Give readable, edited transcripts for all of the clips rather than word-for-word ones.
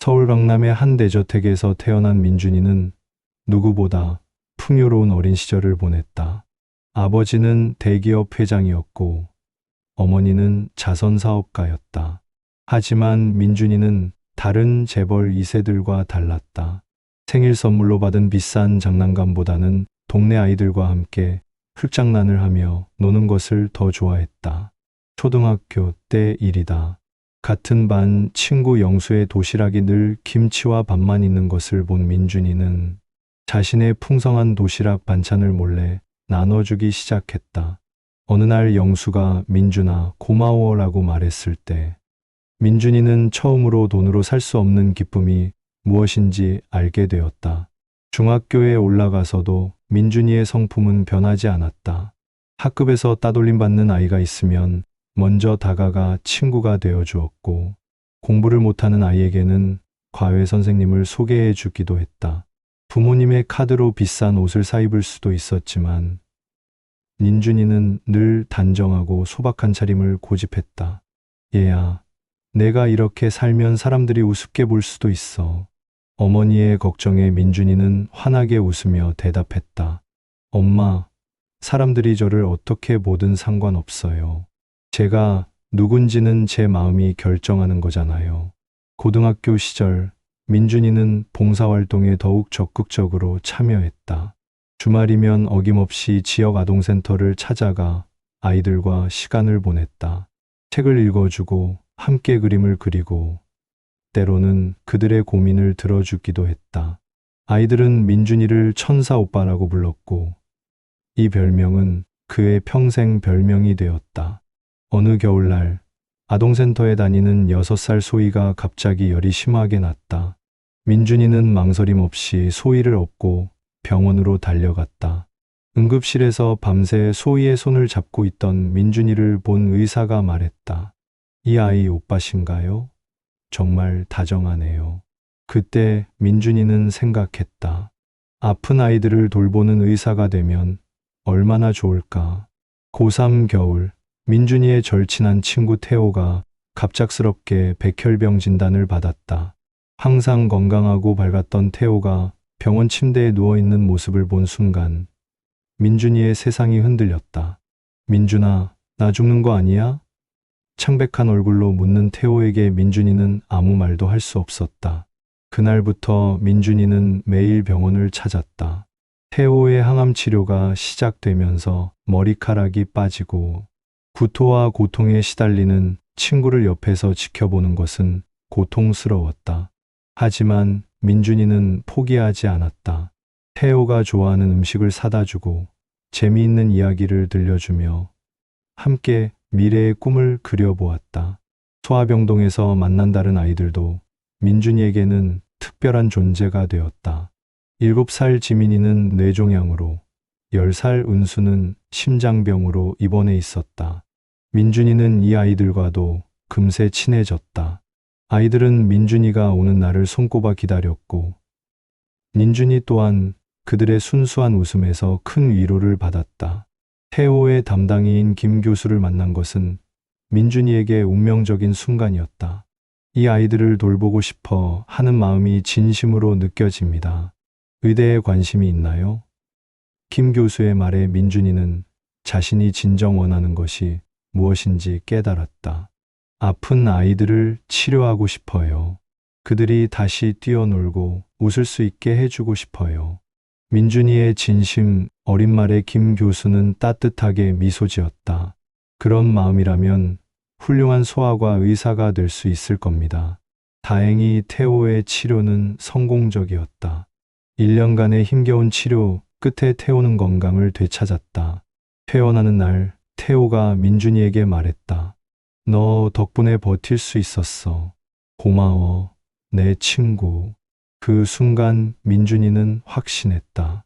서울 강남의 한 대저택에서 태어난 민준이는 누구보다 풍요로운 어린 시절을 보냈다. 아버지는 대기업 회장이었고 어머니는 자선사업가였다. 하지만 민준이는 다른 재벌 2세들과 달랐다. 생일 선물로 받은 비싼 장난감보다는 동네 아이들과 함께 흙장난을 하며 노는 것을 더 좋아했다. 초등학교 때 일이다. 같은 반 친구 영수의 도시락이 늘 김치와 밥만 있는 것을 본 민준이는 자신의 풍성한 도시락 반찬을 몰래 나눠주기 시작했다. 어느 날 영수가 민준아 고마워라고 말했을 때 민준이는 처음으로 돈으로 살 수 없는 기쁨이 무엇인지 알게 되었다. 중학교에 올라가서도 민준이의 성품은 변하지 않았다. 학급에서 따돌림 받는 아이가 있으면 먼저 다가가 친구가 되어 주었고 공부를 못하는 아이에게는 과외 선생님을 소개해 주기도 했다. 부모님의 카드로 비싼 옷을 사입을 수도 있었지만 민준이는 늘 단정하고 소박한 차림을 고집했다. 얘야, 내가 이렇게 살면 사람들이 우습게 볼 수도 있어. 어머니의 걱정에 민준이는 환하게 웃으며 대답했다. 엄마, 사람들이 저를 어떻게 보든 상관없어요. 제가 누군지는 제 마음이 결정하는 거잖아요. 고등학교 시절 민준이는 봉사활동에 더욱 적극적으로 참여했다. 주말이면 어김없이 지역 아동센터를 찾아가 아이들과 시간을 보냈다. 책을 읽어주고 함께 그림을 그리고 때로는 그들의 고민을 들어주기도 했다. 아이들은 민준이를 천사 오빠라고 불렀고 이 별명은 그의 평생 별명이 되었다. 어느 겨울날 아동센터에 다니는 6살 소희가 갑자기 열이 심하게 났다. 민준이는 망설임 없이 소희를 업고 병원으로 달려갔다. 응급실에서 밤새 소희의 손을 잡고 있던 민준이를 본 의사가 말했다. 이 아이 오빠신가요? 정말 다정하네요. 그때 민준이는 생각했다. 아픈 아이들을 돌보는 의사가 되면 얼마나 좋을까. 고3 겨울 민준이의 절친한 친구 태호가 갑작스럽게 백혈병 진단을 받았다. 항상 건강하고 밝았던 태호가 병원 침대에 누워있는 모습을 본 순간 민준이의 세상이 흔들렸다. 민준아, 나 죽는 거 아니야? 창백한 얼굴로 묻는 태호에게 민준이는 아무 말도 할 수 없었다. 그날부터 민준이는 매일 병원을 찾았다. 태호의 항암 치료가 시작되면서 머리카락이 빠지고 구토와 고통에 시달리는 친구를 옆에서 지켜보는 것은 고통스러웠다. 하지만 민준이는 포기하지 않았다. 태호가 좋아하는 음식을 사다 주고 재미있는 이야기를 들려주며 함께 미래의 꿈을 그려보았다. 소아병동에서 만난 다른 아이들도 민준이에게는 특별한 존재가 되었다. 7살 지민이는 뇌종양으로, 10살 은수는 심장병으로 입원해 있었다. 민준이는 이 아이들과도 금세 친해졌다. 아이들은 민준이가 오는 날을 손꼽아 기다렸고, 민준이 또한 그들의 순수한 웃음에서 큰 위로를 받았다. 태호의 담당이인 김 교수를 만난 것은 민준이에게 운명적인 순간이었다. 이 아이들을 돌보고 싶어 하는 마음이 진심으로 느껴집니다. 의대에 관심이 있나요? 김 교수의 말에 민준이는 자신이 진정 원하는 것이 무엇인지 깨달았다. 아픈 아이들을 치료하고 싶어요. 그들이 다시 뛰어놀고 웃을 수 있게 해주고 싶어요. 민준이의 진심 어린 말에 김 교수는 따뜻하게 미소 지었다. 그런 마음이라면 훌륭한 소아과 의사가 될 수 있을 겁니다. 다행히 태호의 치료는 성공적이었다. 1년간의 힘겨운 치료 끝에 태호는 건강을 되찾았다. 퇴원하는 날 태호가 민준이에게 말했다. 너 덕분에 버틸 수 있었어. 고마워, 내 친구. 그 순간 민준이는 확신했다.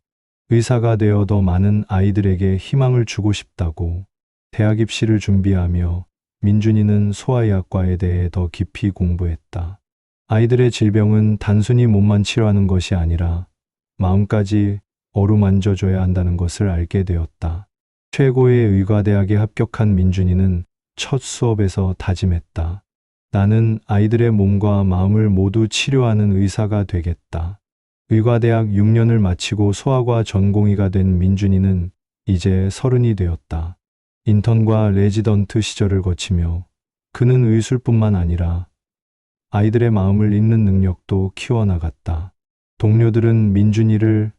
의사가 되어 더 많은 아이들에게 희망을 주고 싶다고. 대학 입시를 준비하며 민준이는 소아의학과에 대해 더 깊이 공부했다. 아이들의 질병은 단순히 몸만 치료하는 것이 아니라 마음까지 어루만져줘야 한다는 것을 알게 되었다. 최고의 의과대학에 합격한 민준이는 첫 수업에서 다짐했다. 나는 아이들의 몸과 마음을 모두 치료하는 의사가 되겠다. 의과대학 6년을 마치고 소아과 전공의가 된 민준이는 이제 30이 되었다. 인턴과 레지던트 시절을 거치며 그는 의술뿐만 아니라 아이들의 마음을 읽는 능력도 키워나갔다. 동료들은 민준이를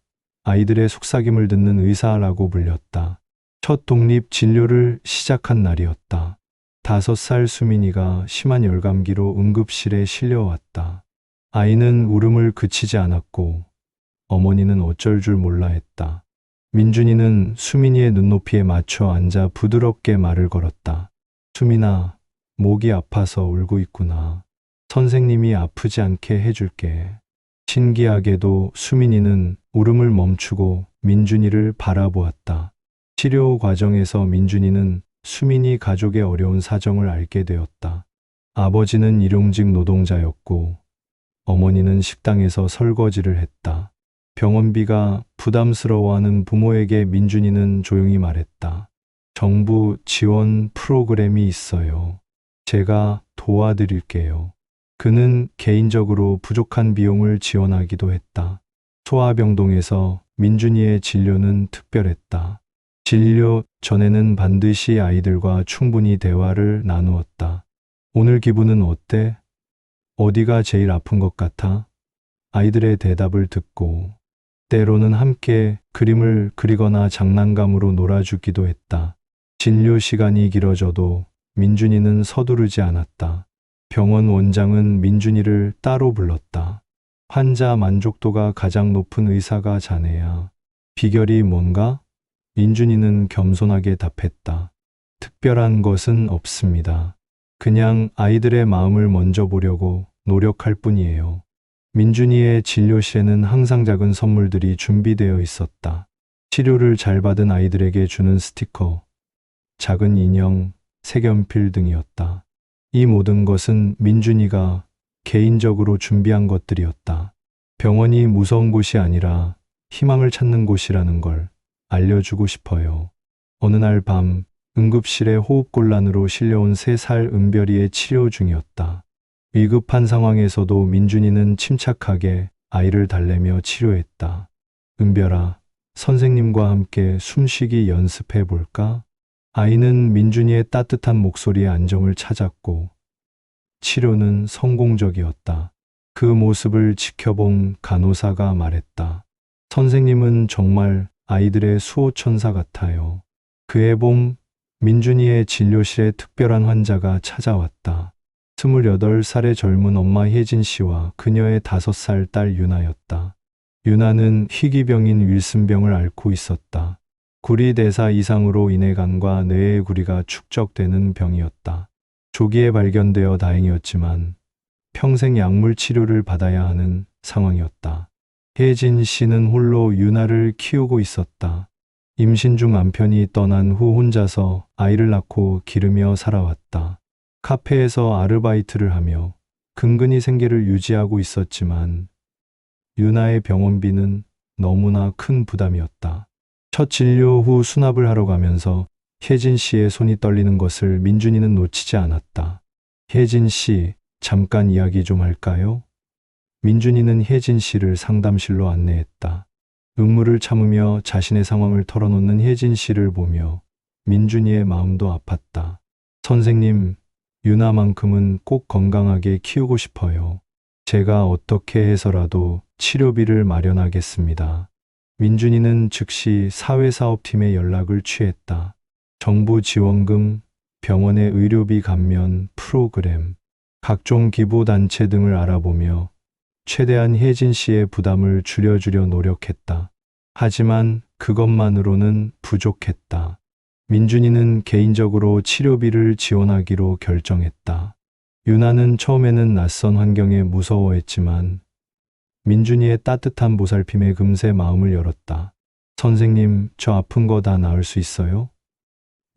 아이들의 속삭임을 듣는 의사라고 불렸다. 첫 독립 진료를 시작한 날이었다. 5살 수민이가 심한 열감기로 응급실에 실려왔다. 아이는 울음을 그치지 않았고 어머니는 어쩔 줄 몰라 했다. 민준이는 수민이의 눈높이에 맞춰 앉아 부드럽게 말을 걸었다. 수민아, 목이 아파서 울고 있구나. 선생님이 아프지 않게 해줄게. 신기하게도 수민이는 울음을 멈추고 민준이를 바라보았다. 치료 과정에서 민준이는 수민이 가족의 어려운 사정을 알게 되었다. 아버지는 일용직 노동자였고 어머니는 식당에서 설거지를 했다. 병원비가 부담스러워하는 부모에게 민준이는 조용히 말했다. 정부 지원 프로그램이 있어요. 제가 도와드릴게요. 그는 개인적으로 부족한 비용을 지원하기도 했다. 소아병동에서 민준이의 진료는 특별했다. 진료 전에는 반드시 아이들과 충분히 대화를 나누었다. 오늘 기분은 어때? 어디가 제일 아픈 것 같아? 아이들의 대답을 듣고 때로는 함께 그림을 그리거나 장난감으로 놀아주기도 했다. 진료 시간이 길어져도 민준이는 서두르지 않았다. 병원 원장은 민준이를 따로 불렀다. 환자 만족도가 가장 높은 의사가 자네야. 비결이 뭔가? 민준이는 겸손하게 답했다. 특별한 것은 없습니다. 그냥 아이들의 마음을 먼저 보려고 노력할 뿐이에요. 민준이의 진료실에는 항상 작은 선물들이 준비되어 있었다. 치료를 잘 받은 아이들에게 주는 스티커, 작은 인형, 색연필 등이었다. 이 모든 것은 민준이가 개인적으로 준비한 것들이었다. 병원이 무서운 곳이 아니라 희망을 찾는 곳이라는 걸 알려주고 싶어요. 어느 날 밤 응급실에 호흡곤란으로 실려온 3살 은별이의 치료 중이었다. 위급한 상황에서도 민준이는 침착하게 아이를 달래며 치료했다. 은별아, 선생님과 함께 숨쉬기 연습해 볼까? 아이는 민준이의 따뜻한 목소리에 안정을 찾았고 치료는 성공적이었다. 그 모습을 지켜본 간호사가 말했다. 선생님은 정말 아이들의 수호천사 같아요. 그해 봄 민준이의 진료실에 특별한 환자가 찾아왔다. 28살의 젊은 엄마 혜진 씨와 그녀의 5살 딸 유나였다. 유나는 희귀병인 윌슨병을 앓고 있었다. 구리대사 이상으로 인해 간과 뇌의 구리가 축적되는 병이었다. 조기에 발견되어 다행이었지만 평생 약물 치료를 받아야 하는 상황이었다. 혜진 씨는 홀로 유나를 키우고 있었다. 임신 중 남편이 떠난 후 혼자서 아이를 낳고 기르며 살아왔다. 카페에서 아르바이트를 하며 근근히 생계를 유지하고 있었지만 유나의 병원비는 너무나 큰 부담이었다. 첫 진료 후 수납을 하러 가면서 혜진 씨의 손이 떨리는 것을 민준이는 놓치지 않았다. 혜진 씨, 잠깐 이야기 좀 할까요? 민준이는 혜진 씨를 상담실로 안내했다. 눈물을 참으며 자신의 상황을 털어놓는 혜진 씨를 보며 민준이의 마음도 아팠다. 선생님, 유나만큼은 꼭 건강하게 키우고 싶어요. 제가 어떻게 해서라도 치료비를 마련하겠습니다. 민준이는 즉시 사회사업팀에 연락을 취했다. 정부 지원금, 병원의 의료비 감면 프로그램, 각종 기부단체 등을 알아보며 최대한 혜진 씨의 부담을 줄여주려 노력했다. 하지만 그것만으로는 부족했다. 민준이는 개인적으로 치료비를 지원하기로 결정했다. 유나는 처음에는 낯선 환경에 무서워했지만 민준이의 따뜻한 보살핌에 금세 마음을 열었다. 선생님, 저 아픈 거 다 나을 수 있어요?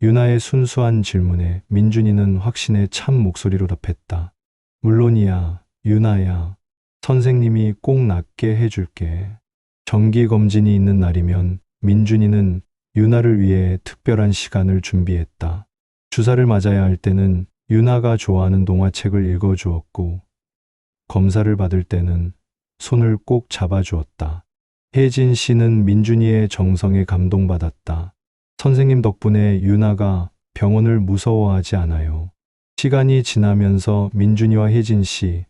유나의 순수한 질문에 민준이는 확신에 찬 목소리로 답했다. 물론이야, 유나야. 선생님이 꼭 낫게 해줄게. 정기검진이 있는 날이면 민준이는 유나를 위해 특별한 시간을 준비했다. 주사를 맞아야 할 때는 유나가 좋아하는 동화책을 읽어주었고, 검사를 받을 때는 손을 꼭 잡아주었다. 혜진 씨는 민준이의 정성에 감동받았다. 선생님 덕분에 유나가 병원을 무서워하지 않아요. 시간이 지나면서 민준이와 혜진 씨,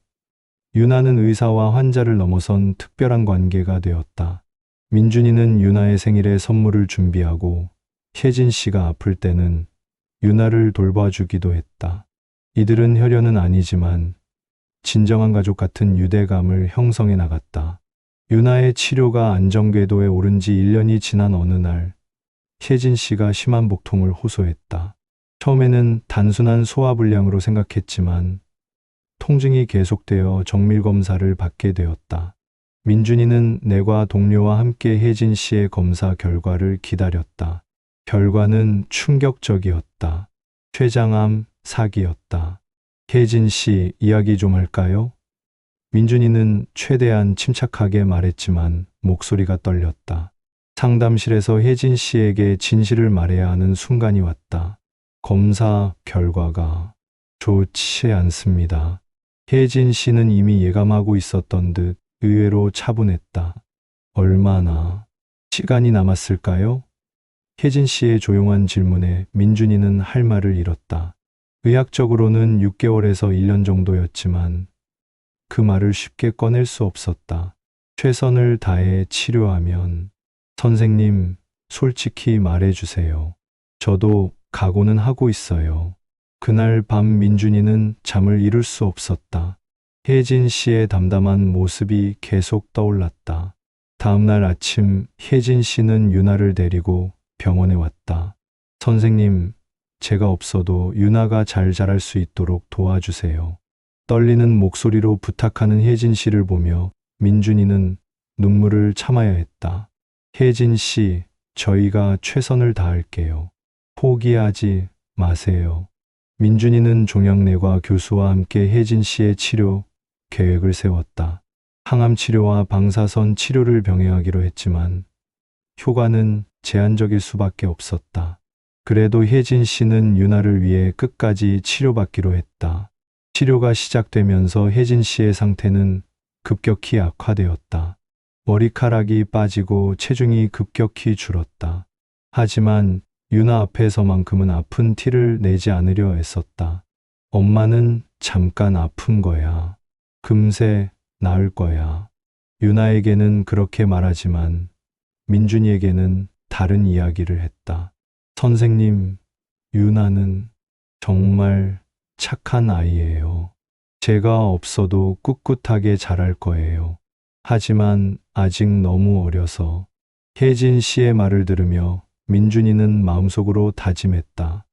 유나는 의사와 환자를 넘어선 특별한 관계가 되었다. 민준이는 유나의 생일에 선물을 준비하고 혜진 씨가 아플 때는 유나를 돌봐주기도 했다. 이들은 혈연은 아니지만 진정한 가족 같은 유대감을 형성해 나갔다. 유나의 치료가 안정궤도에 오른 지 1년이 지난 어느 날, 혜진 씨가 심한 복통을 호소했다. 처음에는 단순한 소화불량으로 생각했지만 통증이 계속되어 정밀검사를 받게 되었다. 민준이는 내과 동료와 함께 혜진 씨의 검사 결과를 기다렸다. 결과는 충격적이었다. 췌장암 사기였다. 혜진 씨, 이야기 좀 할까요? 민준이는 최대한 침착하게 말했지만 목소리가 떨렸다. 상담실에서 혜진 씨에게 진실을 말해야 하는 순간이 왔다. 검사 결과가 좋지 않습니다. 혜진 씨는 이미 예감하고 있었던 듯 의외로 차분했다. 얼마나 시간이 남았을까요? 혜진 씨의 조용한 질문에 민준이는 할 말을 잃었다. 의학적으로는 6개월에서 1년 정도였지만 그 말을 쉽게 꺼낼 수 없었다. 최선을 다해 치료하면, 선생님, 솔직히 말해주세요. 저도 각오는 하고 있어요. 그날 밤 민준이는 잠을 이룰 수 없었다. 혜진 씨의 담담한 모습이 계속 떠올랐다. 다음 날 아침 혜진 씨는 유나를 데리고 병원에 왔다. 선생님, 제가 없어도 유나가 잘 자랄 수 있도록 도와주세요. 떨리는 목소리로 부탁하는 혜진 씨를 보며 민준이는 눈물을 참아야 했다. 혜진 씨, 저희가 최선을 다할게요. 포기하지 마세요. 민준이는 종양내과 교수와 함께 혜진 씨의 치료 계획을 세웠다. 항암 치료와 방사선 치료를 병행하기로 했지만 효과는 제한적일 수밖에 없었다. 그래도 혜진 씨는 유나를 위해 끝까지 치료받기로 했다. 치료가 시작되면서 혜진 씨의 상태는 급격히 악화되었다. 머리카락이 빠지고 체중이 급격히 줄었다. 하지만 유나 앞에서만큼은 아픈 티를 내지 않으려 애썼다. 엄마는 잠깐 아픈 거야. 금세 나을 거야. 유나에게는 그렇게 말하지만 민준이에게는 다른 이야기를 했다. 선생님, 유나는 정말 착한 아이예요. 제가 없어도 꿋꿋하게 자랄 거예요. 하지만 아직 너무 어려서. 혜진 씨의 말을 들으며 민준이는 마음속으로 다짐했다.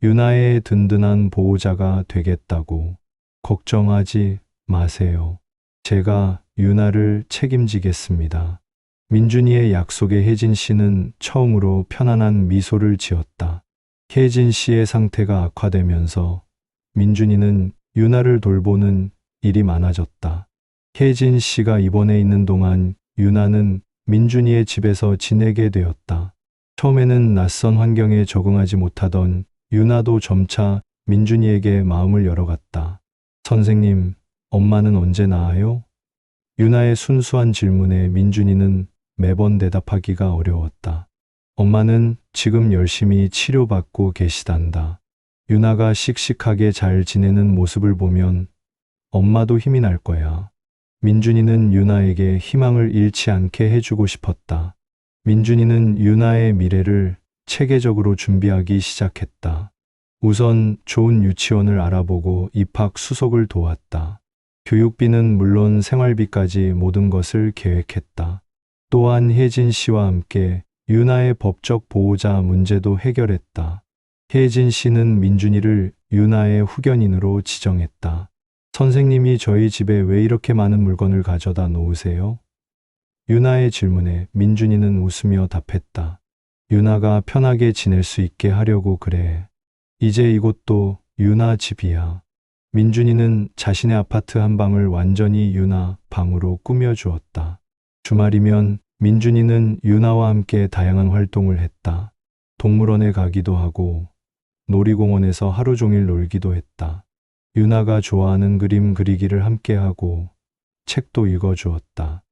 유나의 든든한 보호자가 되겠다고. 걱정하지 마세요. 제가 유나를 책임지겠습니다. 민준이의 약속에 혜진 씨는 처음으로 편안한 미소를 지었다. 혜진 씨의 상태가 악화되면서 민준이는 유나를 돌보는 일이 많아졌다. 혜진 씨가 입원해 있는 동안 유나는 민준이의 집에서 지내게 되었다. 처음에는 낯선 환경에 적응하지 못하던 유나도 점차 민준이에게 마음을 열어갔다. 선생님, 엄마는 언제 나아요? 유나의 순수한 질문에 민준이는 매번 대답하기가 어려웠다. 엄마는 지금 열심히 치료받고 계시단다. 유나가 씩씩하게 잘 지내는 모습을 보면 엄마도 힘이 날 거야. 민준이는 유나에게 희망을 잃지 않게 해주고 싶었다. 민준이는 유나의 미래를 체계적으로 준비하기 시작했다. 우선 좋은 유치원을 알아보고 입학 수속을 도왔다. 교육비는 물론 생활비까지 모든 것을 계획했다. 또한 혜진 씨와 함께 유나의 법적 보호자 문제도 해결했다. 혜진 씨는 민준이를 유나의 후견인으로 지정했다. 선생님이 저희 집에 왜 이렇게 많은 물건을 가져다 놓으세요? 유나의 질문에 민준이는 웃으며 답했다. 유나가 편하게 지낼 수 있게 하려고 그래. 이제 이곳도 유나 집이야. 민준이는 자신의 아파트 한 방을 완전히 유나 방으로 꾸며주었다. 주말이면 민준이는 유나와 함께 다양한 활동을 했다. 동물원에 가기도 하고 놀이공원에서 하루 종일 놀기도 했다. 유나가 좋아하는 그림 그리기를 함께하고 책도 읽어주었다.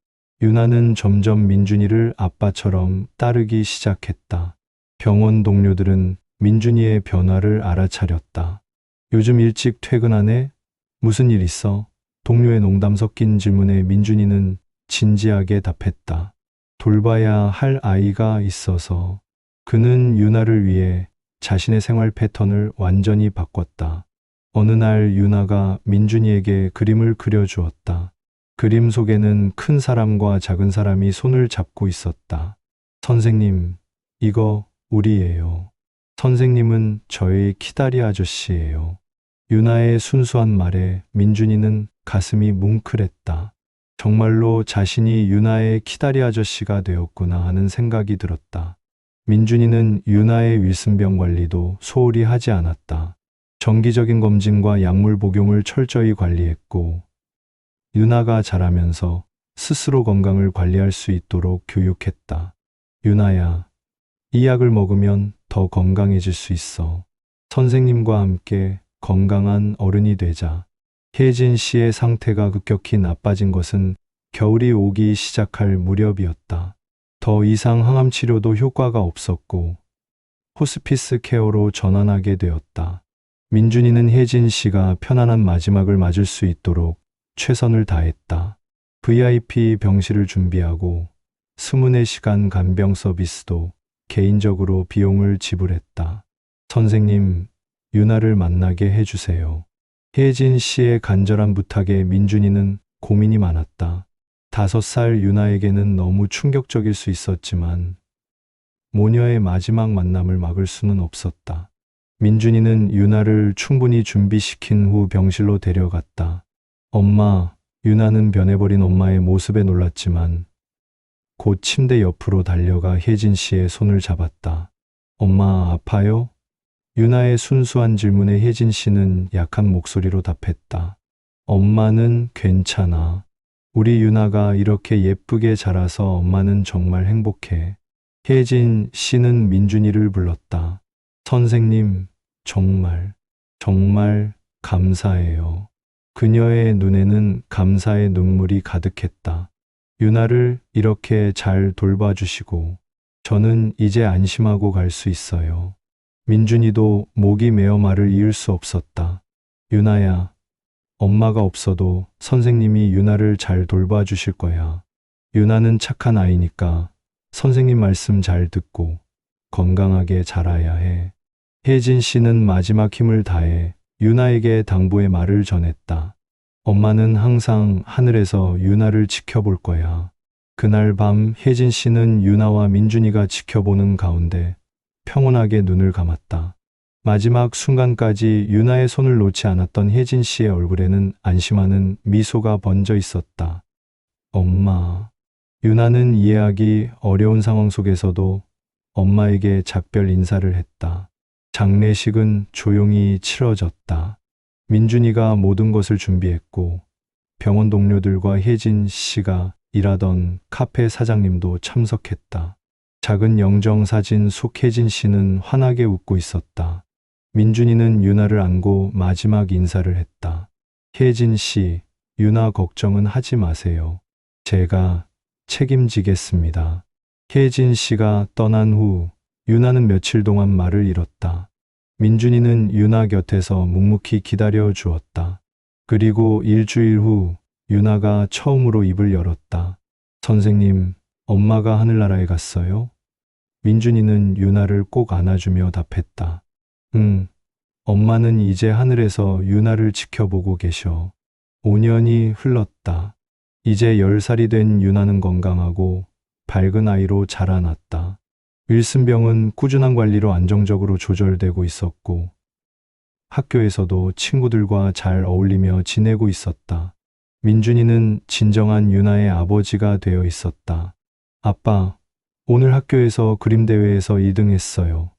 유나는 점점 민준이를 아빠처럼 따르기 시작했다. 병원 동료들은 민준이의 변화를 알아차렸다. 요즘 일찍 퇴근하네? 무슨 일 있어? 동료의 농담 섞인 질문에 민준이는 진지하게 답했다. 돌봐야 할 아이가 있어서. 그는 유나를 위해 자신의 생활 패턴을 완전히 바꿨다. 어느 날 유나가 민준이에게 그림을 그려주었다. 그림 속에는 큰 사람과 작은 사람이 손을 잡고 있었다. 선생님, 이거 우리예요. 선생님은 저의 키다리 아저씨예요. 유나의 순수한 말에 민준이는 가슴이 뭉클했다. 정말로 자신이 유나의 키다리 아저씨가 되었구나 하는 생각이 들었다. 민준이는 유나의 윌슨병 관리도 소홀히 하지 않았다. 정기적인 검진과 약물 복용을 철저히 관리했고, 유나가 자라면서 스스로 건강을 관리할 수 있도록 교육했다. 유나야, 이 약을 먹으면 더 건강해질 수 있어. 선생님과 함께 건강한 어른이 되자. 혜진 씨의 상태가 급격히 나빠진 것은 겨울이 오기 시작할 무렵이었다. 더 이상 항암 치료도 효과가 없었고 호스피스 케어로 전환하게 되었다. 민준이는 혜진 씨가 편안한 마지막을 맞을 수 있도록 최선을 다했다. VIP 병실을 준비하고 24시간 간병 서비스도 개인적으로 비용을 지불했다. 선생님, 유나를 만나게 해주세요. 혜진 씨의 간절한 부탁에 민준이는 고민이 많았다. 5살 유나에게는 너무 충격적일 수 있었지만 모녀의 마지막 만남을 막을 수는 없었다. 민준이는 유나를 충분히 준비시킨 후 병실로 데려갔다. 엄마, 유나는 변해버린 엄마의 모습에 놀랐지만 곧 침대 옆으로 달려가 혜진 씨의 손을 잡았다. 엄마, 아파요? 유나의 순수한 질문에 혜진 씨는 약한 목소리로 답했다. 엄마는 괜찮아. 우리 유나가 이렇게 예쁘게 자라서 엄마는 정말 행복해. 혜진 씨는 민준이를 불렀다. 선생님, 정말 감사해요. 그녀의 눈에는 감사의 눈물이 가득했다. 유나를 이렇게 잘 돌봐주시고 저는 이제 안심하고 갈 수 있어요. 민준이도 목이 메어 말을 이을 수 없었다. 유나야, 엄마가 없어도 선생님이 유나를 잘 돌봐주실 거야. 유나는 착한 아이니까 선생님 말씀 잘 듣고 건강하게 자라야 해. 혜진 씨는 마지막 힘을 다해 유나에게 당부의 말을 전했다. 엄마는 항상 하늘에서 유나를 지켜볼 거야. 그날 밤 혜진 씨는 유나와 민준이가 지켜보는 가운데 평온하게 눈을 감았다. 마지막 순간까지 유나의 손을 놓지 않았던 혜진 씨의 얼굴에는 안심하는 미소가 번져 있었다. 엄마. 유나는 이해하기 어려운 상황 속에서도 엄마에게 작별 인사를 했다. 장례식은 조용히 치러졌다. 민준이가 모든 것을 준비했고 병원 동료들과 혜진 씨가 일하던 카페 사장님도 참석했다. 작은 영정사진 속 혜진 씨는 환하게 웃고 있었다. 민준이는 유나를 안고 마지막 인사를 했다. 혜진 씨, 유나 걱정은 하지 마세요. 제가 책임지겠습니다. 혜진 씨가 떠난 후 유나는 며칠 동안 말을 잃었다. 민준이는 유나 곁에서 묵묵히 기다려 주었다. 그리고 일주일 후 유나가 처음으로 입을 열었다. 선생님, 엄마가 하늘나라에 갔어요? 민준이는 유나를 꼭 안아주며 답했다. 응, 엄마는 이제 하늘에서 유나를 지켜보고 계셔. 5년이 흘렀다. 이제 10살이 된 유나는 건강하고 밝은 아이로 자라났다. 윌슨병은 꾸준한 관리로 안정적으로 조절되고 있었고 학교에서도 친구들과 잘 어울리며 지내고 있었다. 민준이는 진정한 유나의 아버지가 되어 있었다. 아빠, 오늘 학교에서 그림 대회에서 2등 했어요.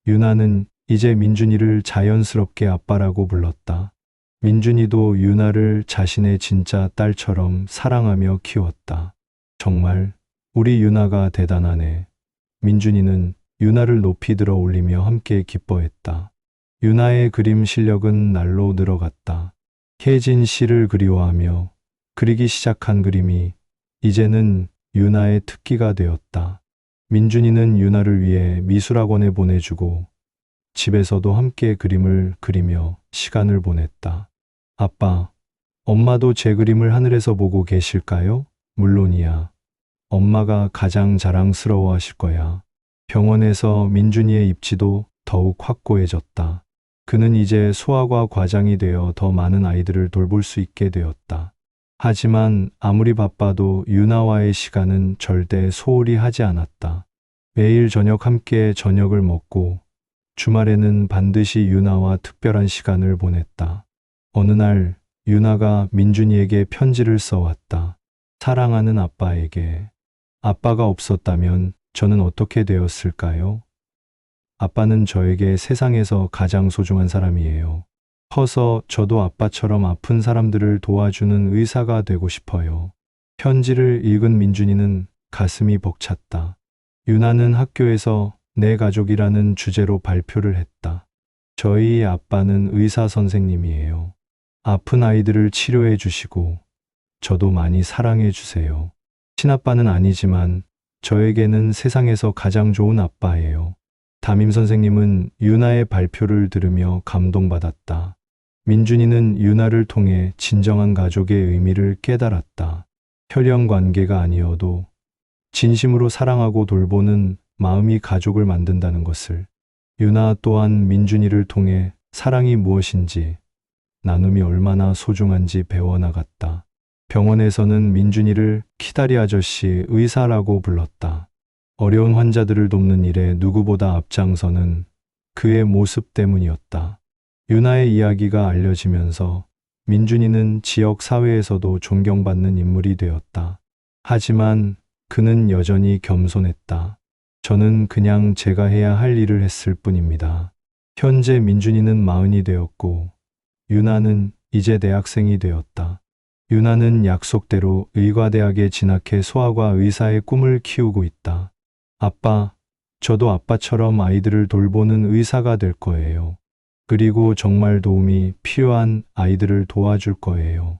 유나는 이제 민준이를 자연스럽게 아빠라고 불렀다. 민준이도 유나를 자신의 진짜 딸처럼 사랑하며 키웠다. 정말 우리 유나가 대단하네. 민준이는 유나를 높이 들어 올리며 함께 기뻐했다. 유나의 그림 실력은 날로 늘어갔다. 혜진 씨를 그리워하며 그리기 시작한 그림이 이제는 유나의 특기가 되었다. 민준이는 유나를 위해 미술학원에 보내주고 집에서도 함께 그림을 그리며 시간을 보냈다. 아빠, 엄마도 제 그림을 하늘에서 보고 계실까요? 물론이야. 엄마가 가장 자랑스러워 하실 거야. 병원에서 민준이의 입지도 더욱 확고해졌다. 그는 이제 소아과 과장이 되어 더 많은 아이들을 돌볼 수 있게 되었다. 하지만 아무리 바빠도 유나와의 시간은 절대 소홀히 하지 않았다. 매일 저녁 함께 저녁을 먹고 주말에는 반드시 유나와 특별한 시간을 보냈다. 어느 날 유나가 민준이에게 편지를 써왔다. 사랑하는 아빠에게. 아빠가 없었다면 저는 어떻게 되었을까요? 아빠는 저에게 세상에서 가장 소중한 사람이에요. 커서 저도 아빠처럼 아픈 사람들을 도와주는 의사가 되고 싶어요. 편지를 읽은 민준이는 가슴이 벅찼다. 유나는 학교에서 내 가족이라는 주제로 발표를 했다. 저희 아빠는 의사 선생님이에요. 아픈 아이들을 치료해 주시고 저도 많이 사랑해 주세요. 친아빠는 아니지만 저에게는 세상에서 가장 좋은 아빠예요. 담임 선생님은 유나의 발표를 들으며 감동받았다. 민준이는 유나를 통해 진정한 가족의 의미를 깨달았다. 혈연 관계가 아니어도 진심으로 사랑하고 돌보는 마음이 가족을 만든다는 것을. 유나 또한 민준이를 통해 사랑이 무엇인지, 나눔이 얼마나 소중한지 배워나갔다. 병원에서는 민준이를 키다리 아저씨 의사라고 불렀다. 어려운 환자들을 돕는 일에 누구보다 앞장서는 그의 모습 때문이었다. 유나의 이야기가 알려지면서 민준이는 지역 사회에서도 존경받는 인물이 되었다. 하지만 그는 여전히 겸손했다. 저는 그냥 제가 해야 할 일을 했을 뿐입니다. 현재 민준이는 40이 되었고 유나는 이제 대학생이 되었다. 유나는 약속대로 의과대학에 진학해 소아과 의사의 꿈을 키우고 있다. 아빠, 저도 아빠처럼 아이들을 돌보는 의사가 될 거예요. 그리고 정말 도움이 필요한 아이들을 도와줄 거예요.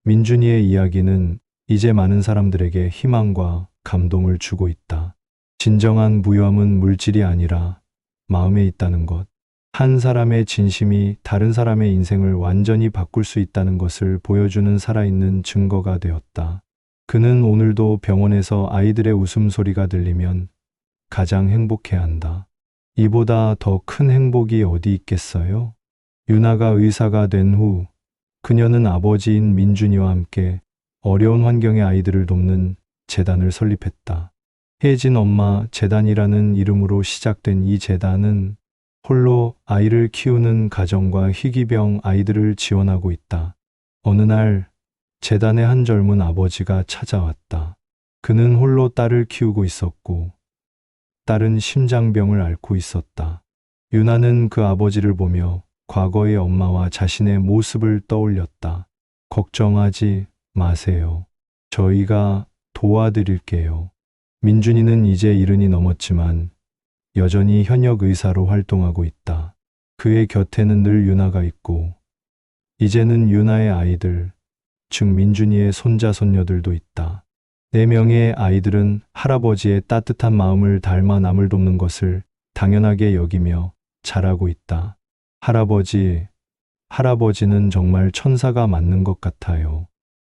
민준이의 이야기는 이제 많은 사람들에게 희망과 감동을 주고 있다. 진정한 부유함은 물질이 아니라 마음에 있다는 것. 한 사람의 진심이 다른 사람의 인생을 완전히 바꿀 수 있다는 것을 보여주는 살아있는 증거가 되었다. 그는 오늘도 병원에서 아이들의 웃음소리가 들리면 가장 행복해한다. 이보다 더 큰 행복이 어디 있겠어요? 유나가 의사가 된 후 그녀는 아버지인 민준이와 함께 어려운 환경의 아이들을 돕는 재단을 설립했다. 혜진 엄마 재단이라는 이름으로 시작된 이 재단은 홀로 아이를 키우는 가정과 희귀병 아이들을 지원하고 있다. 어느 날 재단의 한 젊은 아버지가 찾아왔다. 그는 홀로 딸을 키우고 있었고 딸은 심장병을 앓고 있었다. 유나는 그 아버지를 보며 과거의 엄마와 자신의 모습을 떠올렸다. 걱정하지 마세요. 저희가 도와드릴게요. 민준이는 이제 70이 넘었지만 여전히 현역 의사로 활동하고 있다. 그의 곁에는 늘 유나가 있고 이제는 유나의 아이들, 즉 민준이의 손자 손녀들도 있다. 4명의 아이들은 할아버지의 따뜻한 마음을 닮아 남을 돕는 것을 당연하게 여기며 자라고 있다. 할아버지는 정말 천사가 맞는 것 같아요.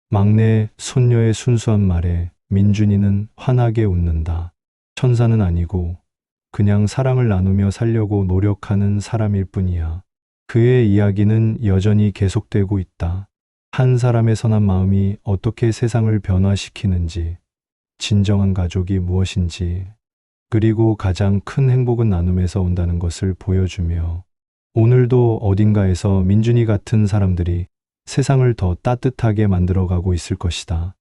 막내 손녀의 순수한 말에 민준이는 환하게 웃는다. 천사는 아니고 그냥 사랑을 나누며 살려고 노력하는 사람일 뿐이야. 그의 이야기는 여전히 계속되고 있다. 한 사람의 선한 마음이 어떻게 세상을 변화시키는지, 진정한 가족이 무엇인지, 그리고 가장 큰 행복은 나눔에서 온다는 것을 보여주며 오늘도 어딘가에서 민준이 같은 사람들이 세상을 더 따뜻하게 만들어가고 있을 것이다.